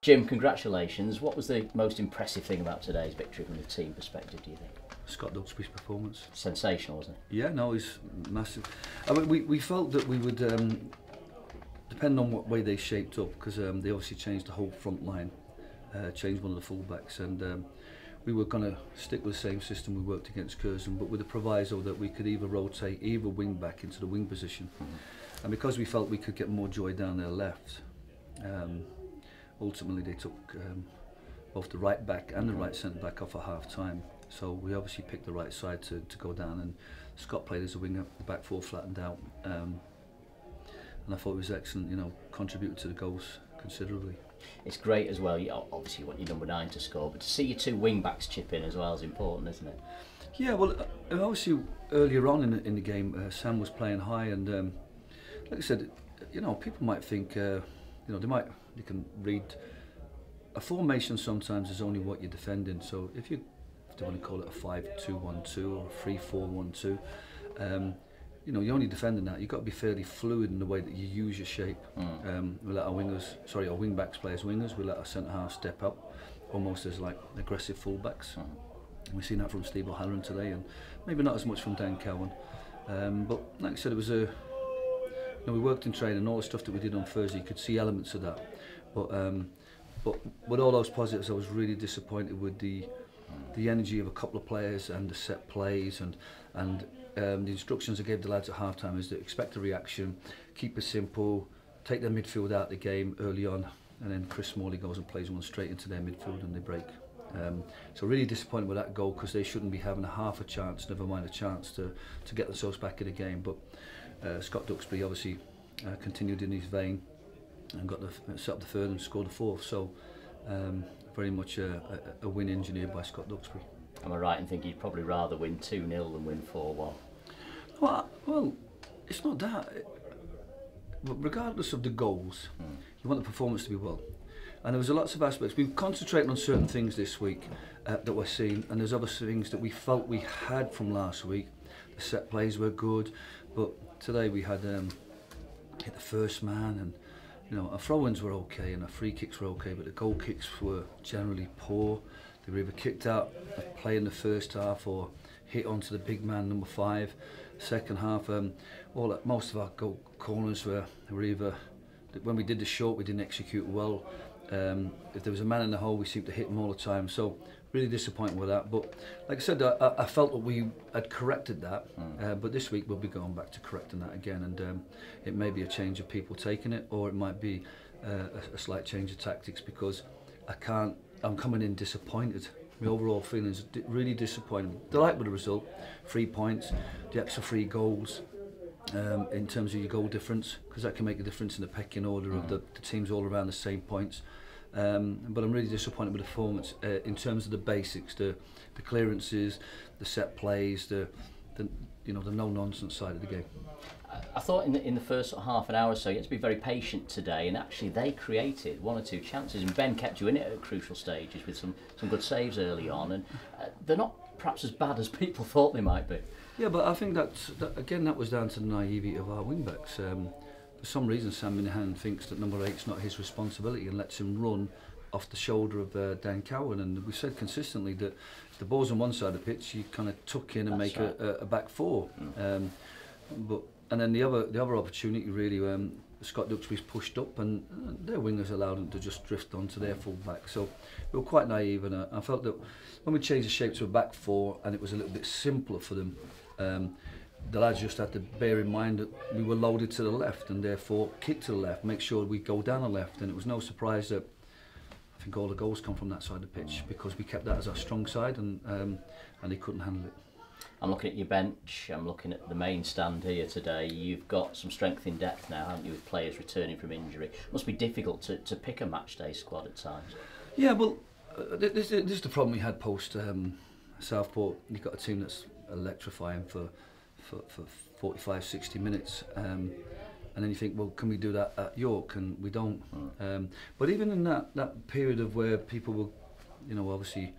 Jim, congratulations. What was the most impressive thing about today's victory from the team perspective, do you think? Scott Duxbury's performance. Sensational, wasn't it? Yeah, no, he's massive. I mean, we felt that we would, depending on what way they shaped up, because they obviously changed the whole front line, changed one of the fullbacks, and we were going to stick with the same system we worked against Keighren, but with the proviso that we could either rotate either wing back into the wing position. And because we felt we could get more joy down their left, ultimately they took both the right back and the right centre back off at half time. So we obviously picked the right side to go down, and Scott played as a winger, the back four flattened out, and I thought it was excellent, you know, contributed to the goals considerably. It's great as well, obviously you want your number 9 to score, but to see your 2 wing backs chip in as well is important, isn't it? Yeah, well, obviously earlier on in the game, Sam was playing high, and like I said, you know, people might think, you know, you can read a formation sometimes is only what you're defending. So if you want to call it a 5-2-1-2 or a 3-4-1-2, you know, you're only defending that. You've got to be fairly fluid in the way that you use your shape. We let our wing backs play as wingers. We let our centre half step up, almost as like aggressive fullbacks. We've seen that from Steve O'Halloran today, and maybe not as much from Dan Cowan. But like I said, it was a. You know, we worked in training, and all the stuff that we did on Thursday, you could see elements of that. But with all those positives, I was really disappointed with the energy of a couple of players and the set plays, and the instructions I gave the lads at half time is to expect a reaction, keep it simple, take their midfield out of the game early on, and then Chris Smalley goes and plays one straight into their midfield and they break. So really disappointed with that goal, because they shouldn't be having half a chance, never mind a chance to get themselves back in the game. But Scott Duxbury obviously continued in his vein and got set up the third and scored the fourth. So very much a win engineered by Scott Duxbury. Am I right in thinking you'd probably rather win 2-0 than win 4-1? Well, it's not that. Regardless of the goals, you want the performance to be well. And there was lots of aspects. We've concentrated on certain things this week that we're seeing, and there's other things that we felt we had from last week. The set plays were good, but today we had hit the first man, and you know, our throw-ins were okay and our free kicks were okay, but the goal kicks were generally poor. They were either kicked out of play in the first half or hit onto the big man, number 5. Second half, most of our goal corners were either, when we did the short, we didn't execute well. If there was a man in the hole, we seemed to hit him all the time. So really disappointed with that. But like I said, I felt that we had corrected that. But this week we'll be going back to correcting that again, and it may be a change of people taking it, or it might be a slight change of tactics, because I'm coming in disappointed. My overall feeling is really disappointed. Delighted with the result, 3 points, the extra 3 goals. In terms of your goal difference, because that can make a difference in the pecking order of the teams all around the same points. But I'm really disappointed with the performance in terms of the basics, the clearances, the set plays, the no-nonsense side of the game. I thought in the first half an hour or so you had to be very patient today, and actually they created 1 or 2 chances, and Ben kept you in it at crucial stages with some good saves early on, and they're not perhaps as bad as people thought they might be. Yeah, but I think that was down to the naivety of our wing-backs. For some reason, Sam Minahan thinks that number 8's not his responsibility and lets him run off the shoulder of Dan Cowan. And we said consistently that if the ball's on one side of the pitch, you kind of tuck in and make a back 4. And then the other opportunity really, Scott Duxbury's pushed up, and their wingers allowed them to just drift onto their full back. So we were quite naive, and I felt that when we changed the shape to a back 4 and it was a little bit simpler for them, the lads just had to bear in mind that we were loaded to the left, and therefore kick to the left, make sure we go down the left. And it was no surprise that I think all the goals come from that side of the pitch, because we kept that as our strong side, and they couldn't handle it. I'm looking at your bench, I'm looking at the main stand here today. You've got some strength in depth now, haven't you, with players returning from injury. It must be difficult to pick a matchday squad at times. Yeah, well, this is the problem we had post Southport. You've got a team that's electrifying for 45-60 minutes, and and then you think, well, can we do that at York? And we don't. But even in that period of where people were, you know, obviously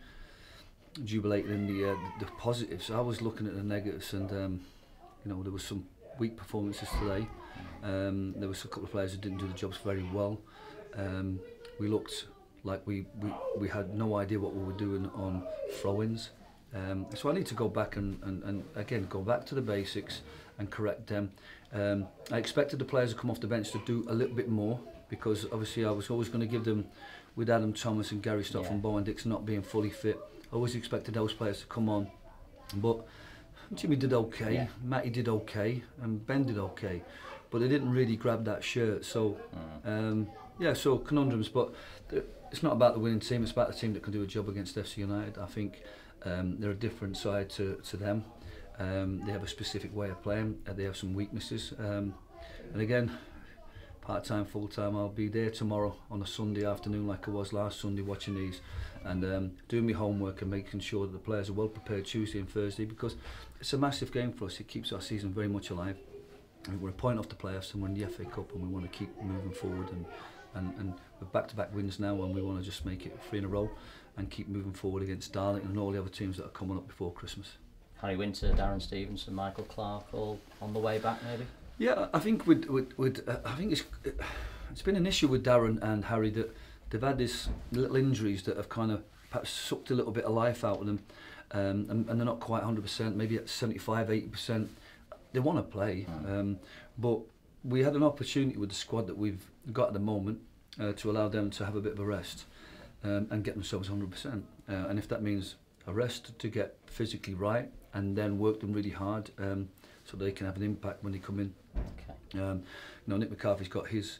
jubilating in the positives, I was looking at the negatives, and you know, there was some weak performances today. There was a couple of players who didn't do the jobs very well. We looked like we had no idea what we were doing on throw-ins. So I need to go back and again go back to the basics and correct them. I expected the players to come off the bench to do a little bit more, because obviously I was always going to give them, with Adam Thomas and Gary Stock and Bowen Dixon not being fully fit, I always expected those players to come on. But Jimmy did okay, Matty did okay, and Ben did okay, but they didn't really grab that shirt. So yeah, so conundrums, but it's not about the winning team, it's about the team that can do a job against FC United. I think they're a different side to them. They have a specific way of playing, they have some weaknesses, and again, part-time, full-time, I'll be there tomorrow on a Sunday afternoon like I was last Sunday watching these, and doing my homework and making sure that the players are well prepared Tuesday and Thursday, because it's a massive game for us. It keeps our season very much alive. We're a point off the playoffs and we're in the FA Cup, and we want to keep moving forward, and with back-to-back wins now, and we want to just make it 3 in a row and keep moving forward against Darlington and all the other teams that are coming up before Christmas. Harry Winter, Darren Stevenson, Michael Clark, all on the way back maybe? Yeah, I think I think it's been an issue with Darren and Harry that they've had these little injuries that have kind of perhaps sucked a little bit of life out of them, and they're not quite 100%, maybe at 75, 80%. They want to play, but we had an opportunity with the squad that we've got at the moment to allow them to have a bit of a rest and get themselves 100%. And if that means a rest to get physically right and then work them really hard so they can have an impact when they come in. Okay. You know, Nick McCarthy's got his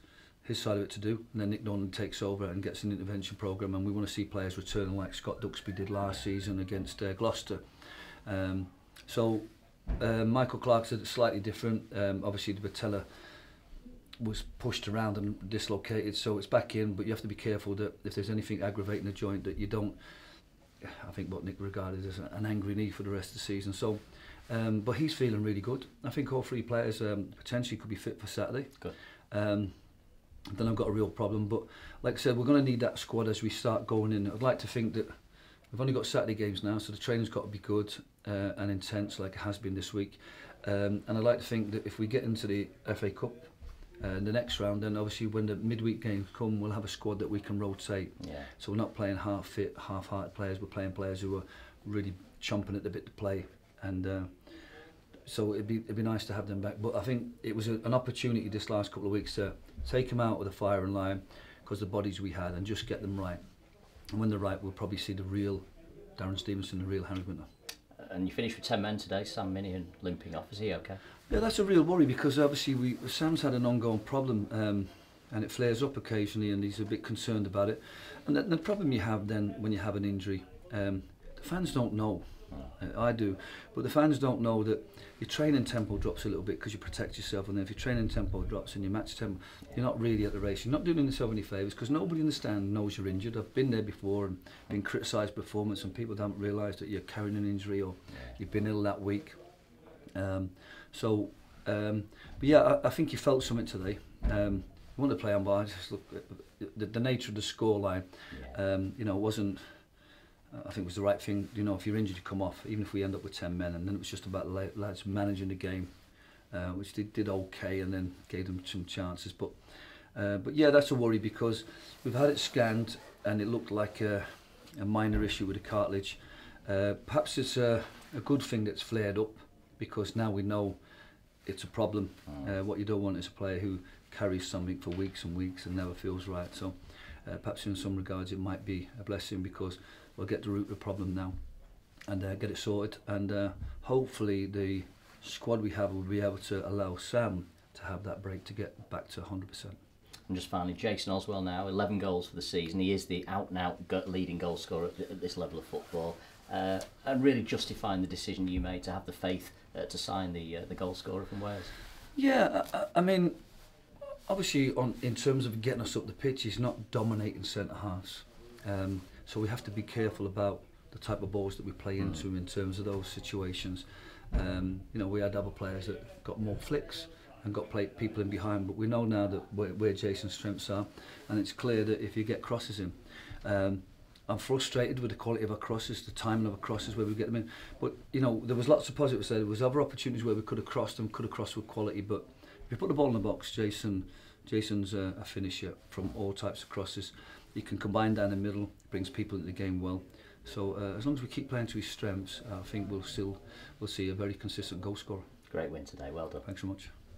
side of it to do, and then Nick Nolan takes over and gets an intervention programme, and we want to see players returning like Scott Duxby did last season against Gloucester. So Michael Clark said it's slightly different. Obviously the patella was pushed around and dislocated, so it's back in, but you have to be careful that if there's anything aggravating the joint that you don't, I think what Nick regarded as an angry knee for the rest of the season. So but he's feeling really good. I think all 3 players potentially could be fit for Saturday. Good. Then I've got a real problem, but like I said, we're going to need that squad as we start going in. I'd like to think that we've only got Saturday games now, so the training's got to be good and intense like it has been this week, and I'd like to think that if we get into the FA Cup the next round, then obviously when the midweek games come, we'll have a squad that we can rotate. So we're not playing half fit, half-hearted players, we're playing players who are really chomping at the bit to play, and so it'd be nice to have them back. But I think it was an opportunity this last couple of weeks to take them out with a firing line, because the bodies we had, and just get them right. And when they're right, we'll probably see the real Darren Stevenson, the real Harry Winter. And you finished with 10 men today. Sam Minihan limping off. Is he okay? Yeah, that's a real worry, because obviously Sam's had an ongoing problem, and it flares up occasionally, and he's a bit concerned about it. And the problem you have then when you have an injury, the fans don't know. I do, but the fans don't know that your training tempo drops a little bit because you protect yourself, and then if your training tempo drops and your match tempo, you're not really at the race. You're not doing yourself any favours, because nobody in the stand knows you're injured. I've been there before and been criticised performance, and people don't realise that you're carrying an injury or you've been ill that week. But yeah, I think you felt something today. You want to play on, but just look at the nature of the scoreline. You know, it wasn't. I think it was the right thing. You know, if you're injured, you come off, even if we end up with 10 men, and then it was just about the lads managing the game, which they did okay, and then gave them some chances. But yeah, that's a worry, because we've had it scanned and it looked like a minor issue with the cartilage. Perhaps it's a good thing that's flared up, because now we know it's a problem. What you don't want is a player who carries something for weeks and weeks and never feels right. So perhaps in some regards it might be a blessing, because we'll get the root of the problem now and get it sorted, and hopefully the squad we have will be able to allow Sam to have that break to get back to 100%. And just finally, Jason Oswell now, 11 goals for the season. He is the out-and-out leading goal scorer at this level of football, and really justifying the decision you made to have the faith to sign the goal scorer from Wales. Yeah, I mean, obviously in terms of getting us up the pitch, he's not dominating centre-halves. So we have to be careful about the type of balls that we play into in terms of those situations. You know, we had other players that got more flicks, and got people in behind. But we know now that where Jason's strengths are, and it's clear that if you get crosses in, I'm frustrated with the quality of our crosses, the timing of our crosses, where we get them in. But you know, there was lots of positives there. There was other opportunities where we could have crossed them, could have crossed with quality. But if you put the ball in the box, Jason's a finisher from all types of crosses. He can combine down the middle, brings people into the game well. So as long as we keep playing to his strengths, I think we'll see a very consistent goal scorer. Great win today, well done. Thanks so much.